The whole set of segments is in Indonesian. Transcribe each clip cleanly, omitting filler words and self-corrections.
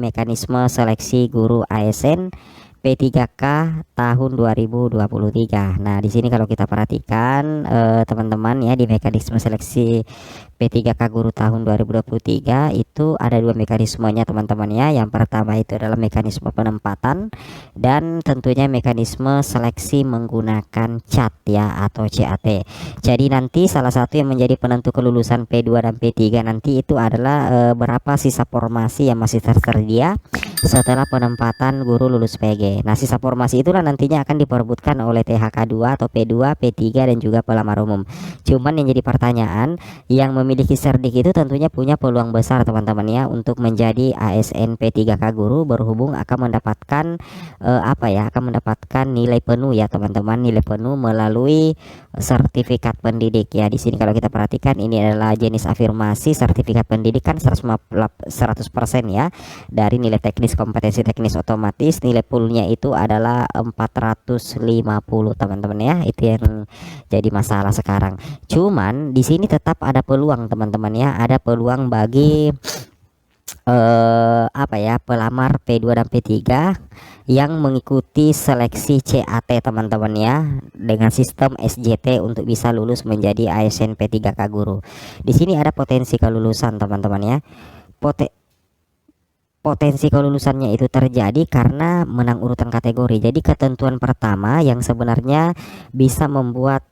mekanisme seleksi guru ASN P3K tahun 2023. Nah, di sini kalau kita perhatikan teman-teman ya, di mekanisme seleksi P3K guru tahun 2023 itu ada dua mekanismenya teman-teman ya. Yang pertama itu adalah mekanisme penempatan dan tentunya mekanisme seleksi menggunakan CAT ya, atau CAT. Jadi nanti salah satu yang menjadi penentu kelulusan P2 dan P3 nanti itu adalah berapa sisa formasi yang masih tersedia setelah penempatan guru lulus PG. Nah, sisa formasi itulah nantinya akan diperebutkan oleh THK2 atau P2, P3 dan juga pelamar umum. Cuman yang jadi pertanyaan, yang memiliki serdik itu tentunya punya peluang besar teman-teman ya untuk menjadi ASN P3K guru, berhubung akan mendapatkan akan mendapatkan nilai penuh ya teman-teman, nilai penuh melalui sertifikat pendidik ya. Di sini kalau kita perhatikan ini adalah jenis afirmasi sertifikat pendidikan 100% ya dari nilai teknis kompetensi teknis otomatis. Nilai poolnya itu adalah 450 teman-teman ya, itu yang jadi masalah sekarang. Cuman di sini tetap ada peluang teman-teman ya, ada peluang bagi pelamar P2 dan P3 yang mengikuti seleksi CAT teman-teman ya, dengan sistem SJT untuk bisa lulus menjadi ASN P3K guru. Di sini ada potensi kelulusan teman-teman ya. Potensi kelulusannya itu terjadi karena menang urutan kategori. Jadi ketentuan pertama yang sebenarnya bisa membuat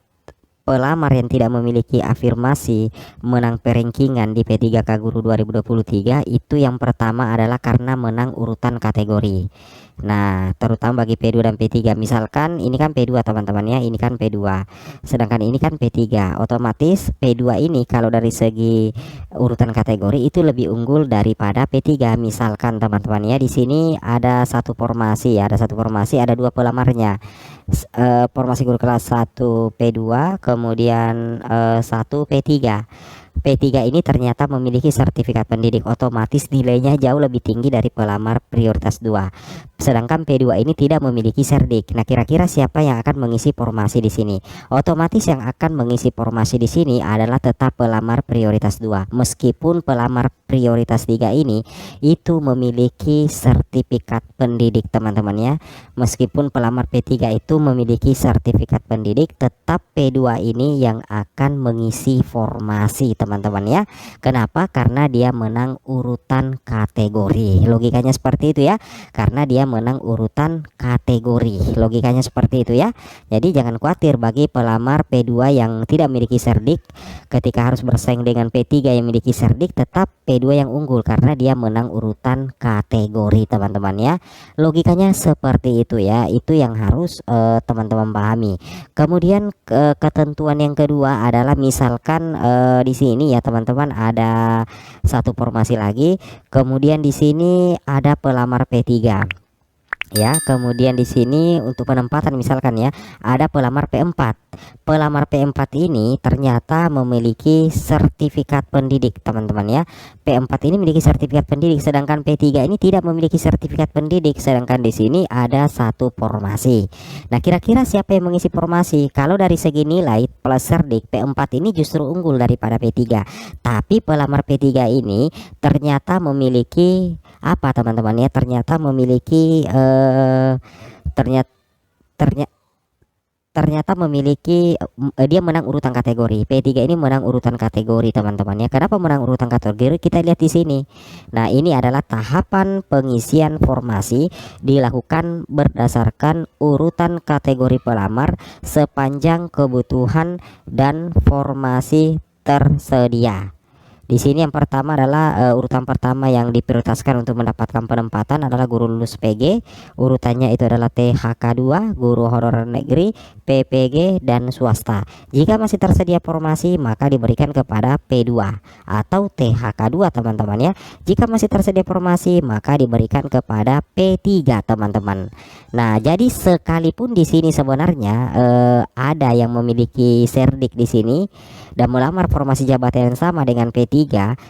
pelamar yang tidak memiliki afirmasi menang perankingan di P3K guru 2023 itu yang pertama adalah karena menang urutan kategori. Nah, terutama bagi P2 dan P3, misalkan ini kan P2 teman-teman ya, ini kan P2, sedangkan ini kan P3, otomatis P2 ini kalau dari segi urutan kategori itu lebih unggul daripada P3. Misalkan teman-teman ya, di sini ada satu formasi, ada dua pelamarnya, formasi guru kelas 1 P2 kemudian 1 P3. P3 ini ternyata memiliki sertifikat pendidik, otomatis nilainya jauh lebih tinggi dari pelamar prioritas 2. Sedangkan P2 ini tidak memiliki serdik. Nah, kira-kira siapa yang akan mengisi formasi di sini? Otomatis yang akan mengisi formasi di sini adalah tetap pelamar prioritas 2. Meskipun pelamar prioritas 3 ini itu memiliki sertifikat pendidik teman-teman ya. Meskipun pelamar P3 itu memiliki sertifikat pendidik, tetap P2 ini yang akan mengisi formasi teman-teman ya. Kenapa? Karena dia menang urutan kategori. Logikanya seperti itu ya. Karena dia menang urutan kategori. Logikanya seperti itu ya. Jadi jangan khawatir bagi pelamar P2 yang tidak memiliki serdik, ketika harus bersaing dengan P3 yang memiliki serdik, tetap P2 yang unggul karena dia menang urutan kategori teman-teman ya. Logikanya seperti itu ya. Itu yang harus teman-teman pahami. Kemudian ketentuan yang kedua adalah misalkan di sini ya teman-teman ada satu formasi lagi, kemudian di sini ada pelamar P3 ya. Kemudian di sini untuk penempatan misalkan ya ada pelamar P4. Pelamar P4 ini ternyata memiliki sertifikat pendidik teman-teman ya. P4 ini memiliki sertifikat pendidik, sedangkan P3 ini tidak memiliki sertifikat pendidik. Sedangkan di sini ada satu formasi. Nah, kira-kira siapa yang mengisi formasi? Kalau dari segi nilai plus serdik, P4 ini justru unggul daripada P3. Tapi pelamar P3 ini ternyata memiliki apa teman-teman ya? Ternyata memiliki ternyata memiliki dia menang urutan kategori. P3 ini menang urutan kategori teman-teman ya. Kenapa menang urutan kategori? Kita lihat di sini. Nah, ini adalah tahapan pengisian formasi dilakukan berdasarkan urutan kategori pelamar sepanjang kebutuhan dan formasi tersedia. Di sini yang pertama adalah urutan pertama yang diprioritaskan untuk mendapatkan penempatan adalah guru lulus PG. Urutannya itu adalah THK2, guru honorer negeri, PPG dan swasta. Jika masih tersedia formasi maka diberikan kepada P2 atau THK2 teman-teman ya. Jika masih tersedia formasi maka diberikan kepada P3 teman-teman. Nah, jadi sekalipun di sini sebenarnya ada yang memiliki serdik di sini dan melamar formasi jabatan yang sama dengan P3,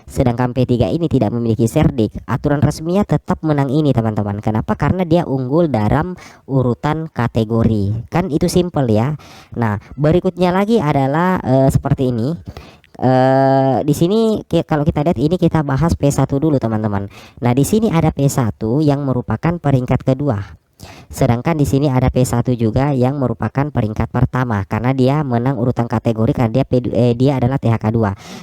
sedangkan P3 ini tidak memiliki serdik, aturan resminya tetap menang ini teman-teman. Kenapa? Karena dia unggul dalam urutan kategori. Kan itu simple ya. Nah, berikutnya lagi adalah seperti ini. Di sini kalau kita lihat ini kita bahas P1 dulu teman-teman. Nah, di sini ada P1 yang merupakan peringkat kedua. Sedangkan di sini ada P1 juga yang merupakan peringkat pertama karena dia menang urutan kategori karena dia adalah THK2.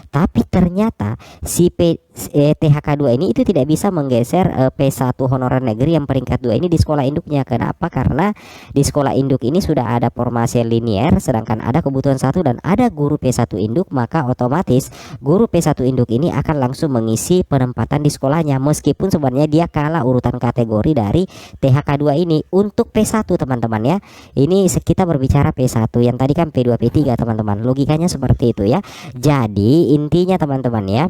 Tapi ternyata si THK2 ini itu tidak bisa menggeser P1 honorer negeri yang peringkat 2 ini di sekolah induknya. Kenapa? Karena di sekolah induk ini sudah ada formasi linier, sedangkan ada kebutuhan satu dan ada guru P1 induk, maka otomatis guru P1 induk ini akan langsung mengisi penempatan di sekolahnya meskipun sebenarnya dia kalah urutan kategori dari THK2 ini. Untuk P1 teman-teman ya, ini kita berbicara P1, yang tadi kan P2 P3 teman-teman, logikanya seperti itu ya. Jadi intinya teman-teman ya,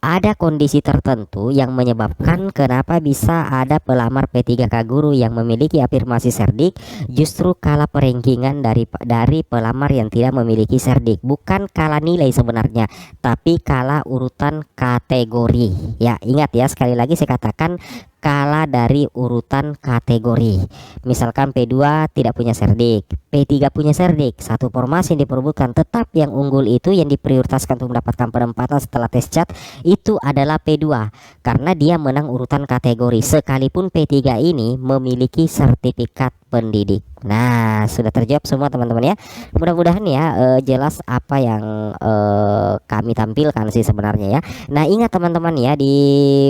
ada kondisi tertentu yang menyebabkan kenapa bisa ada pelamar P3K guru yang memiliki afirmasi serdik justru kalah perengkingan dari pelamar yang tidak memiliki serdik. Bukan kalah nilai sebenarnya, tapi kalah urutan kategori. Ya, ingat ya, sekali lagi saya katakan kalah dari urutan kategori. Misalkan P2 tidak punya serdik, P3 punya serdik, satu formasi yang diperebutkan, tetap yang unggul itu yang diprioritaskan untuk mendapatkan penempatan setelah tes cat itu adalah P2 karena dia menang urutan kategori sekalipun P3 ini memiliki sertifikat pendidik. Nah, sudah terjawab semua teman-teman ya. Mudah-mudahan ya jelas apa yang kami tampilkan sih sebenarnya ya. Nah, ingat teman-teman ya, di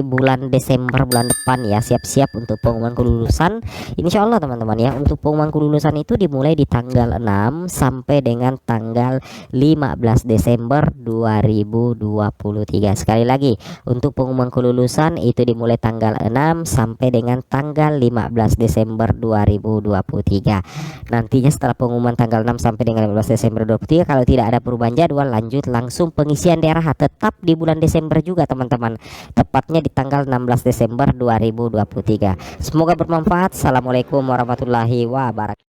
bulan Desember bulan depan ya, siap-siap untuk pengumuman kelulusan. Insya Allah teman-teman ya, untuk pengumuman kelulusan itu dimulai di tanggal 6 sampai dengan tanggal 15 Desember 2023. Sekali lagi, untuk pengumuman kelulusan itu dimulai tanggal 6 sampai dengan tanggal 15 Desember 2023. Nantinya setelah pengumuman tanggal 6 sampai dengan 15 Desember 2023, kalau tidak ada perubahan jadwal, lanjut langsung pengisian daerah tetap di bulan Desember juga teman-teman, tepatnya di tanggal 16 Desember 2023. Semoga bermanfaat. Assalamualaikum warahmatullahi wabarakatuh.